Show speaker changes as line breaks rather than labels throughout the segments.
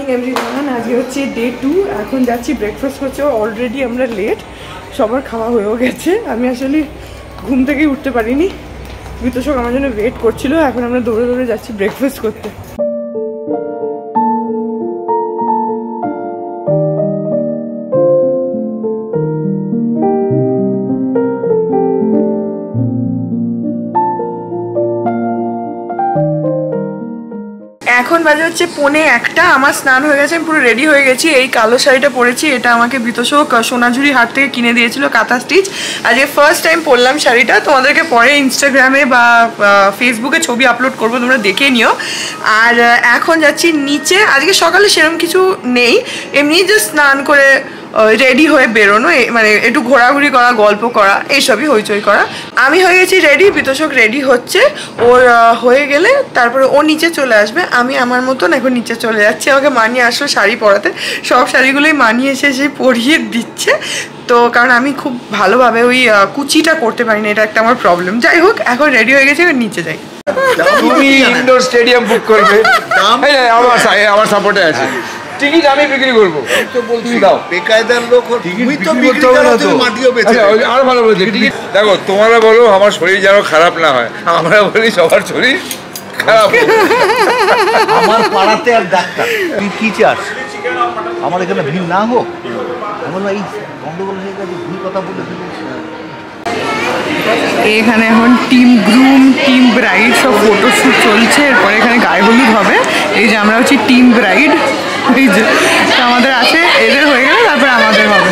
Morning everyone. আজকে হচ্ছে day 2। এখন যাচ্ছি ব্রেকফাস্ট করছে। অলরেডি আমরা লেট, সবার খাওয়া হয়েও গেছে। আমি আসলে ঘুম থেকেই উঠতে পারিনি, বিতোষক আমার জন্য ওয়েট করছিল। এখন আমরা দৌড়ে দৌড়ে যাচ্ছি ব্রেকফাস্ট করতে। এখন বাজে হচ্ছে 1:45। আমার স্নান হয়ে গেছে, আমি পুরো রেডি হয়ে গেছি। এই কালো শাড়িটা পরেছি, এটা আমাকে বিতোষক সোনাঝুরি হাট থেকে কিনে দিয়েছিল, কাঁথা স্টিচ। আজকে ফার্স্ট টাইম পরলাম শাড়িটা। তোমাদেরকে পরে ইনস্টাগ্রামে বা ফেসবুকে ছবি আপলোড করবো, তোমরা দেখে নিও। আর এখন যাচ্ছি নিচে। আজকে সকালে সেরকম কিছু নেই, এমনি জাস্ট স্নান করে রেডি হয়ে বেরোনো, মানে একটু ঘোরাঘুরি করা, গল্প করা, এইসবই হইচই করা। আমি হয়ে গেছি রেডি, বিতোষক রেডি হচ্ছে। ওর হয়ে গেলে তারপরে ও নিচে চলে আসবে। আমি আমার মতন এখন নিচে চলে যাচ্ছি। আমাকে মানিয়ে আসলো শাড়ি পরাতে, সব শাড়িগুলোই মানিয়ে এসে পরিয়ে দিচ্ছে। তো কারণ আমি খুব ভালোভাবে ওই কুচিটা করতে পারি না, এটা একটা আমার প্রবলেম। যাই হোক, এখন রেডি হয়ে গেছে, এবার নিচে যাই।
তুমি ইনডোর স্টেডিয়াম বুক করবে, আমার সাপোর্টে আছে। টিকিট আমি বিক্রি করবো, তো বলছি দাও। বেকায়দার লোক, তুমি তো বিক্রি করো, তুমি মাটিও বেচে। আরো ভালো বলছি, টিকিট দেখো। তোমরা বলো আমার শরীর যেন খারাপ না হয়, আমরা বলি সবার শরীর খারাপ।
আমার পাড়াতে আর ডাক্তার, তুই কি চাস আমার এখানে ভিড় না হোক? আমার এই গন্ডগোল হয়ে গেছে, ভুল কথা বলে ফেলেছি।
এখানে এখন টিম গ্রুম, টিম ব্রাইড সব ফটোশ্যুট চলছে। এরপরে এখানে গায়ে হলুদ হবে। এই যে আমরা হচ্ছি টিম ব্রাইড, এই যে আমাদের আছে। এদের হয়ে গেলে তারপরে আমাদের হবে।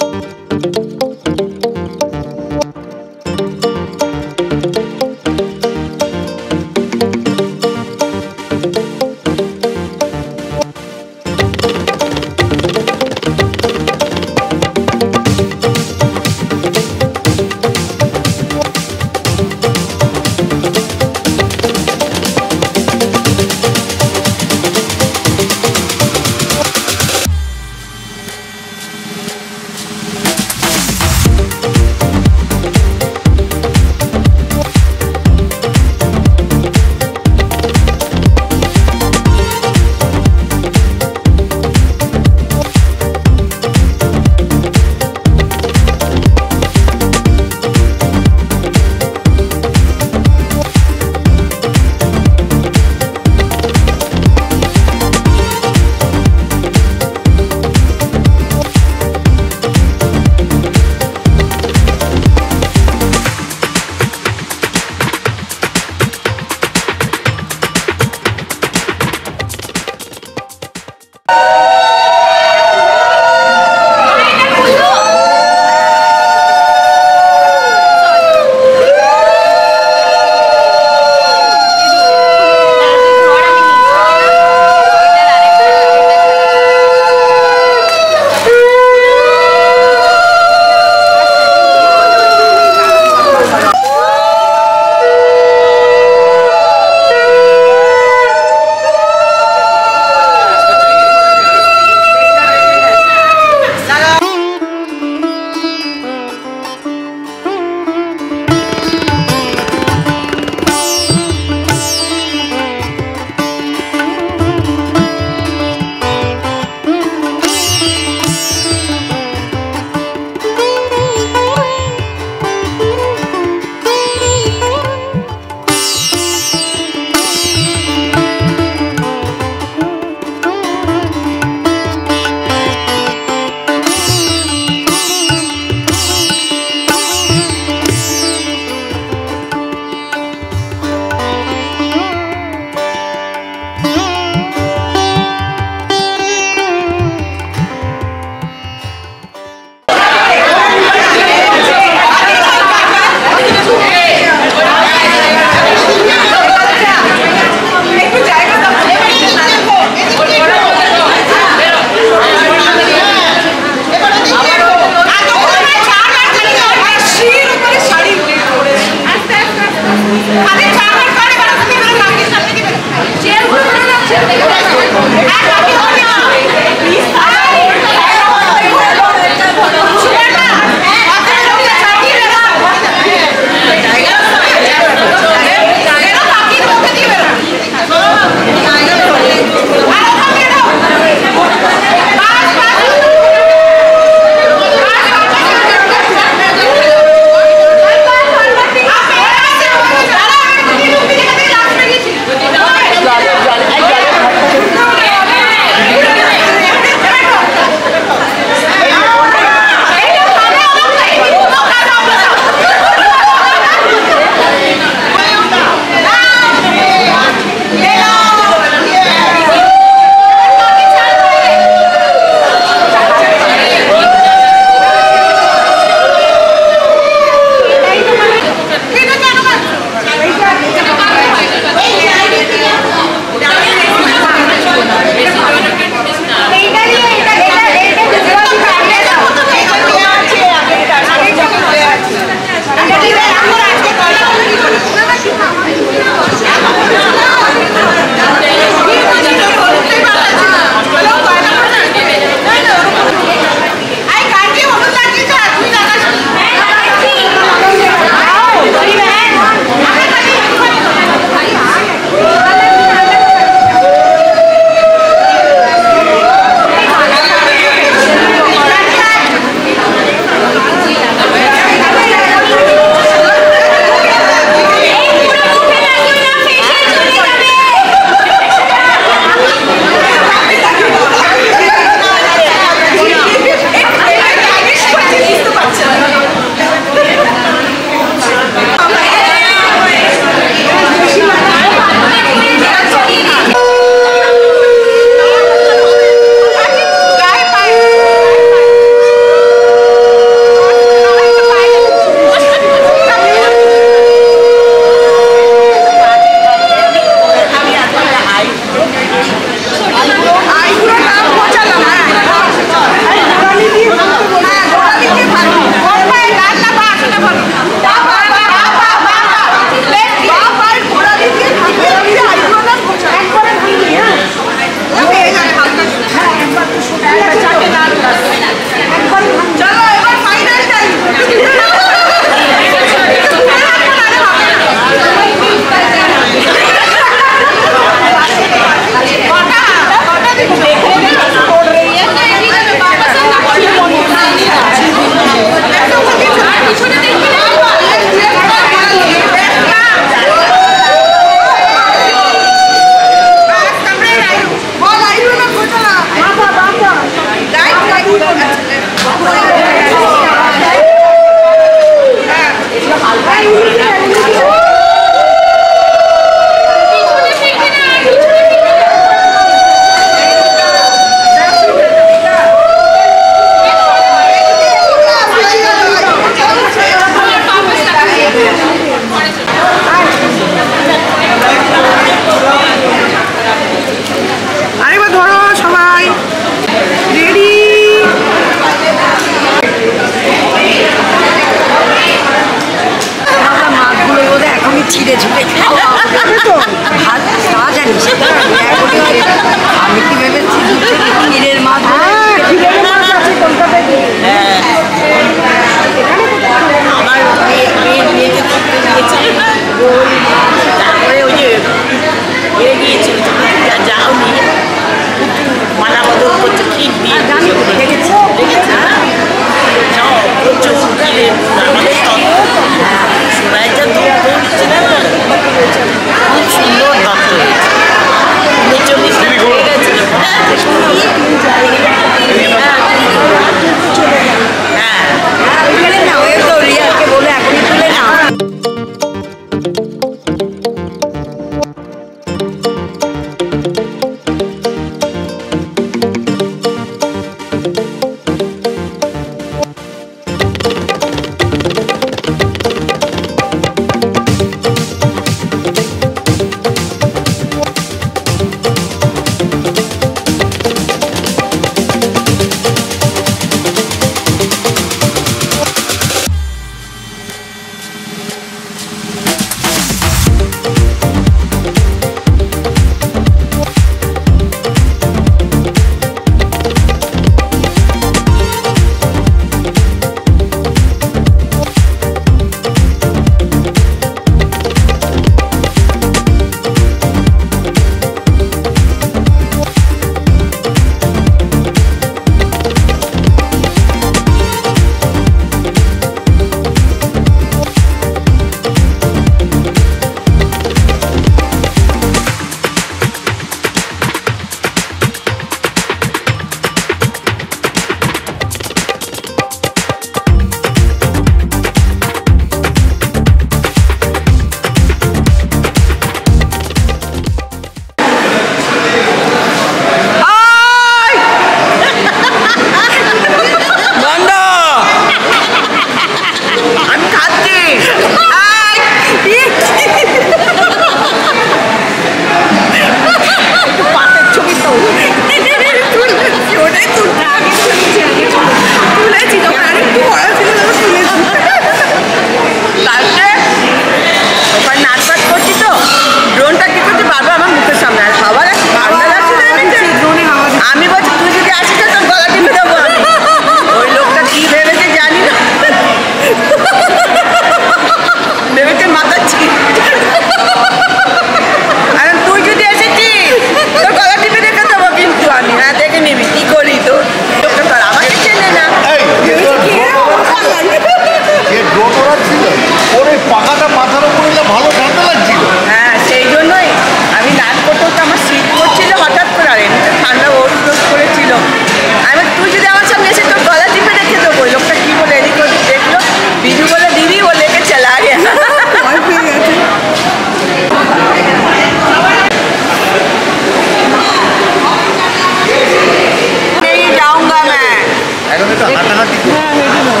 এখন একটা হাঁটাহাঁটি
হ্যাঁ হেঁটে নাও।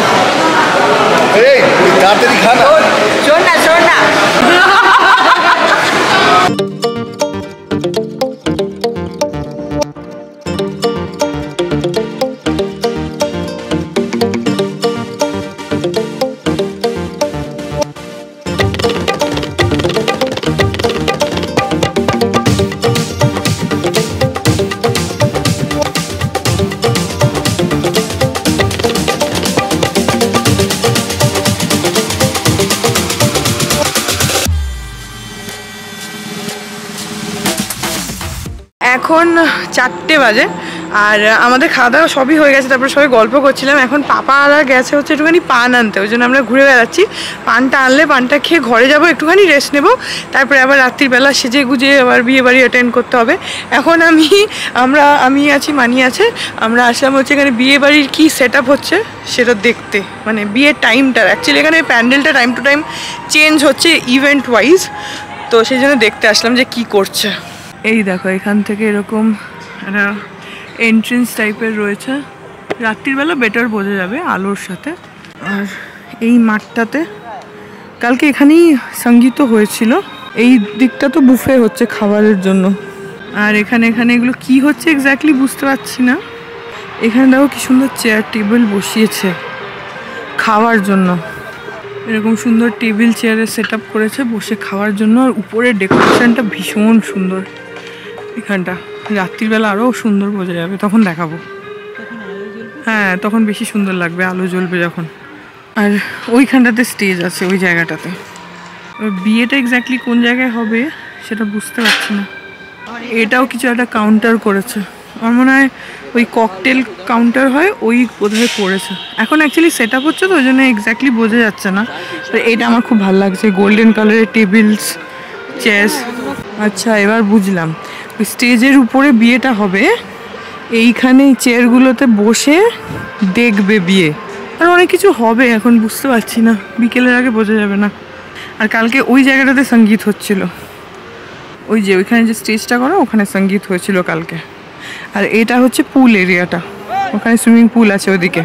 এই তাড়াতাড়ি খা না।
শোন না শোন না। এখন 4টে বাজে আর আমাদের খাওয়া দাওয়া সবই হয়ে গেছে, তারপরে সবাই গল্প করছিলাম। এখন পাপারা গেছে হচ্ছে একটুখানি পান আনতে, ওই জন্য আমরা ঘুরে বেড়াচ্ছি। পানটা আনলে পানটা খেয়ে ঘরে যাব, একটুখানি রেস্ট নেব, তারপরে আবার রাত্রিবেলা সেজে গুজে আবার বিয়ে বাড়ি অ্যাটেন্ড করতে হবে। এখন আমি আছি, মানি আছে, আমরা আসলাম হচ্ছে এখানে বিয়ে বাড়ির কী সেট আপ হচ্ছে সেটা দেখতে, মানে বিয়ের টাইমটার। অ্যাকচুয়ালি এখানে প্যান্ডেলটা টাইম টু টাইম চেঞ্জ হচ্ছে ইভেন্ট ওয়াইজ, তো সেই জন্য দেখতে আসলাম যে কি করছে। এই দেখো এখান থেকে এরকম একটা এন্ট্রেন্স টাইপের রয়েছে, রাত্রিবেলা বেটার বোঝা যাবে আলোর সাথে। আর এই মাঠটাতে কালকে এখানেই সঙ্গীতও হয়েছিল। এই দিকটা তো বুফে হচ্ছে খাবারের জন্য, আর এখানে এগুলো কি হচ্ছে এক্স্যাক্টলি বুঝতে পারছি না। এখানে দেখো কি সুন্দর চেয়ার টেবিল বসিয়েছে খাওয়ার জন্য, এরকম সুন্দর টেবিল চেয়ারের সেট আপ করেছে বসে খাওয়ার জন্য। আর উপরের ডেকোরেশনটা ভীষণ সুন্দর, এখানটা রাত্রিবেলা আরও সুন্দর বোঝা যাবে, তখন দেখাবো। হ্যাঁ তখন বেশি সুন্দর লাগবে, আলো জ্বলবে যখন। আর ওইখানটাতে স্টেজ আছে ওই জায়গাটাতে। বিয়েটা এক্স্যাক্টলি কোন জায়গায় হবে সেটা বুঝতে পারছি না। এটাও কিছু একটা কাউন্টার করেছে, আমার মনে হয় ওই ককটেল কাউন্টার হয় ওই বোধহয় করেছে। এখন অ্যাকচুয়ালি সেট আপ হচ্ছে তো ওই জন্য এক্স্যাক্টলি বোঝা যাচ্ছে না। তো এটা আমার খুব ভালো লাগছে, গোল্ডেন কালারের টেবিলস চেয়ার্স। আচ্ছা এবার বুঝলাম, ওই স্টেজের উপরে বিয়েটা হবে, এইখানে চেয়ারগুলোতে বসে দেখবে বিয়ে। আর অনেক কিছু হবে, এখন বুঝতে পারছি না, বিকেলের আগে বোঝা যাবে না। আর কালকে ওই জায়গাটাতে সঙ্গীত হচ্ছিল, ওই যে ওইখানে যে স্টেজটা করা ওখানে সঙ্গীত হয়েছিল কালকে। আর এটা হচ্ছে পুল এরিয়াটা, ওখানে সুইমিং পুল আছে ওদিকে।